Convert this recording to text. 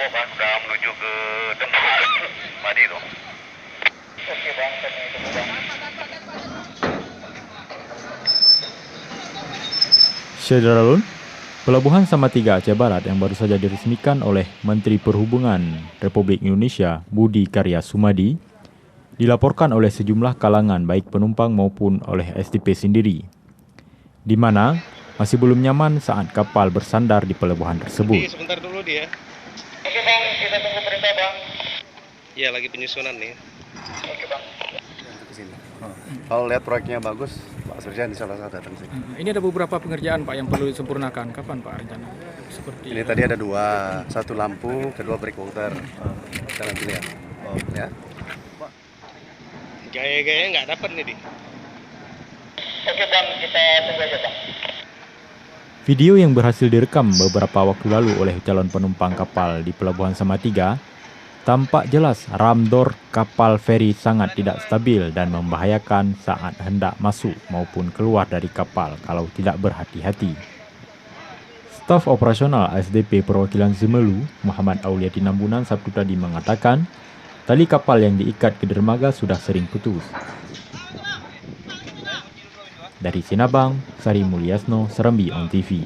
Bang, sudah menuju ke tempat Madi tuh. Oke Bang, kami tunggu Bang. Syederalun, Pelabuhan Samatiga Aceh Barat yang baru saja diresmikan oleh Menteri Perhubungan Republik Indonesia Budi Karya Sumadi dilaporkan oleh sejumlah kalangan baik penumpang maupun oleh SDP sendiri, di mana masih belum nyaman saat kapal bersandar di pelabuhan tersebut. Sebentar dulu dia. Oke Bang, kita tunggu perintah Bang. Ya, lagi penyusunan nih. Oke Bang. Kalau lihat proyeknya bagus, Pak Surya insya Allah datang sih. Ini ada beberapa pengerjaan Pak yang perlu disempurnakan. Kapan Pak rencana? Seperti Ini tadi ada dua, satu lampu, kedua breakwater. Kita nanti lihat. Ya. Gaya-gaya nggak dapat nih, Di. Oke Bang, kita tunggu aja Bang. Video yang berhasil direkam beberapa waktu lalu oleh calon penumpang kapal di Pelabuhan Samatiga tampak jelas ram door kapal feri sangat tidak stabil dan membahayakan saat hendak masuk maupun keluar dari kapal kalau tidak berhati-hati. Staf operasional ASDP Perwakilan Zimelu, Muhammad Auliati Nambunan Sabtu tadi mengatakan, tali kapal yang diikat ke dermaga sudah sering putus. Dari Sinabang, Sari Mulyasno, Serambi On TV.